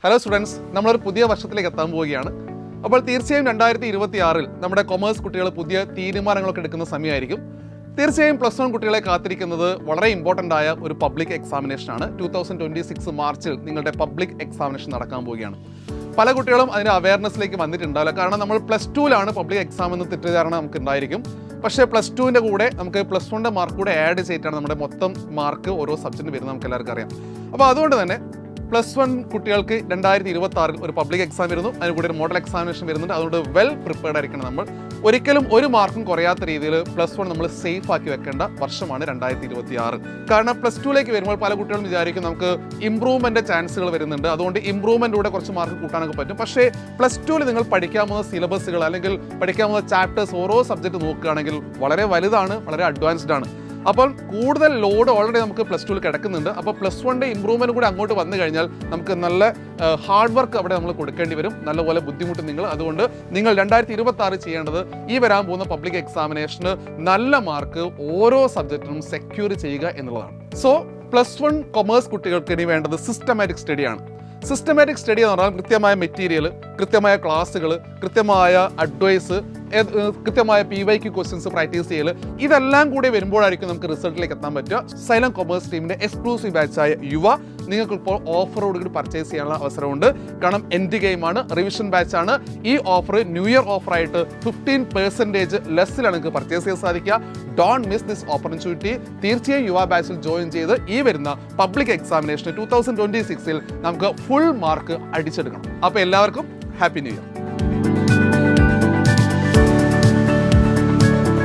Hello students, നമ്മളൊരു പുതിയ വർഷത്തിലേക്ക് എത്താൻ പോവുകയാണ്. അപ്പോൾ തീർച്ചയായും 2026 നമ്മുടെ കൊമേഴ്സ് കുട്ടികൾ പുതിയ തീരുമാനങ്ങളൊക്കെ എടുക്കുന്ന സമയമായിരിക്കും. തീർച്ചയായും +1 കുട്ടികളെ കാത്തിരിക്കുന്നത് വളരെ ഇമ്പോർട്ടൻ്റ് ആയ ഒരു പബ്ലിക് എക്സാമിനേഷനാണ്. 2026 മാർച്ചിൽ നിങ്ങളുടെ പബ്ലിക് എക്സാമിനേഷൻ നടക്കാൻ പോവുകയാണ്. പല കുട്ടികളും അതിൻ്റെ അവയർനെസ്സിലേക്ക് വന്നിട്ടുണ്ടാവില്ല. കാരണം നമ്മൾ +2ലാണ് പബ്ലിക് എക്സാം എന്ന് തെറ്റിദ്ധാരണ നമുക്ക് ഉണ്ടായിരിക്കും. പക്ഷേ +2ൻ്റെ കൂടെ നമുക്ക് +1ൻ്റെ മാർക്ക് കൂടെ ആഡ് ചെയ്തിട്ടാണ് നമ്മുടെ മൊത്തം മാർക്ക് ഓരോ സബ്ജക്റ്റിന് വരുന്നത്, നമുക്ക് എല്ലാവർക്കും അറിയാം. അപ്പോൾ അതുകൊണ്ട് തന്നെ +1 കുട്ടികൾക്ക് 2026 ഒരു പബ്ലിക് എക്സാം വരുന്നു, അതിന് കൂടെ ഒരു മോഡൽ എക്സാമിനേഷൻ വരുന്നുണ്ട്. അതുകൊണ്ട് വെൽ പ്രിപ്പയർഡ് ആയിരിക്കണം നമ്മൾ. ഒരിക്കലും ഒരു മാർക്കും കുറയാത്ത രീതിയിൽ +1 നമ്മൾ സേഫ് ആക്കി വെക്കേണ്ട വർഷമാണ് 2026. കാരണം +2ലേക്ക് വരുമ്പോൾ പല കുട്ടികളും വിചാരിക്കും നമുക്ക് ഇമ്പ്രൂവ്മെൻ്റ് ചാൻസുകൾ വരുന്നുണ്ട്, അതുകൊണ്ട് ഇമ്പ്രൂവ്മെൻറ്റിലൂടെ കുറച്ച് മാർക്ക് കൂട്ടാനൊക്കെ പറ്റും. പക്ഷേ +2ൽ നിങ്ങൾ പഠിക്കാൻ പോകുന്ന സിലബസുകൾ അല്ലെങ്കിൽ പഠിക്കാൻ പോകുന്ന ചാപ്റ്റേഴ്സ് ഓരോ സബ്ജക്റ്റ് നോക്കുകയാണെങ്കിൽ വളരെ വലുതാണ്, വളരെ അഡ്വാൻസ്ഡ് ആണ്. അപ്പോൾ കൂടുതൽ ലോഡ് ഓൾറെഡി നമുക്ക് +2ൽ കിടക്കുന്നുണ്ട്. അപ്പോൾ +1ൻ്റെ ഇമ്പ്രൂവ്മെൻറ്റ് കൂടി അങ്ങോട്ട് വന്നു കഴിഞ്ഞാൽ നമുക്ക് നല്ല ഹാർഡ് വർക്ക് അവിടെ നമ്മൾ കൊടുക്കേണ്ടി വരും, നല്ലപോലെ ബുദ്ധിമുട്ടും നിങ്ങൾ. അതുകൊണ്ട് നിങ്ങൾ 2026 ചെയ്യേണ്ടത് ഈ വരാൻ പോകുന്ന പബ്ലിക് എക്സാമിനേഷന് നല്ല മാർക്ക് ഓരോ സബ്ജക്റ്റിനും സെക്യൂർ ചെയ്യുക എന്നുള്ളതാണ്. സോ +1 കൊമേഴ്സ് കുട്ടികൾക്ക് ഇനി വേണ്ടത് സിസ്റ്റമാറ്റിക് സ്റ്റഡിയാണ്. സിസ്റ്റമാറ്റിക് സ്റ്റഡി എന്ന് പറഞ്ഞാൽ കൃത്യമായ മെറ്റീരിയൽ, കൃത്യമായ ക്ലാസ്സുകൾ, കൃത്യമായ അഡ്വൈസ്, കൃത്യമായ PYQ ക്വസ്റ്റ്യൻസ് പ്രാക്ടീസ് ചെയ്യൽ, ഇതെല്ലാം കൂടി വരുമ്പോഴായിരിക്കും നമുക്ക് റിസൾട്ടിലേക്ക് എത്താൻ പറ്റുക. സൈലം കൊമേഴ്സ് ടീമിൻ്റെ എക്സ്ക്ലൂസീവ് ബാച്ചായ യുവ നിങ്ങൾക്ക് ഇപ്പോൾ ഓഫറോട് കൂടി പർച്ചേസ് ചെയ്യാനുള്ള അവസരമുണ്ട്. കാരണം എൻഡ് ഗെയിമാണ്, റിവിഷൻ ബാച്ചാണ്. ഈ ഓഫർ ന്യൂ ഇയർ ഓഫറായിട്ട് 15% ലെസ്സിലാണ് നിങ്ങൾക്ക് പർച്ചേസ് ചെയ്യാൻ സാധിക്കുക. Don't miss this opportunity. തീർച്ചയായും യുവ ബാച്ചിൽ ജോയിൻ ചെയ്ത് ഈ വരുന്ന പബ്ലിക് എക്സാമിനേഷന് 2026 നമുക്ക് ഫുൾ മാർക്ക് അടിച്ചെടുക്കണം. അപ്പോൾ എല്ലാവർക്കും ഹാപ്പി ന്യൂ ഇയർ.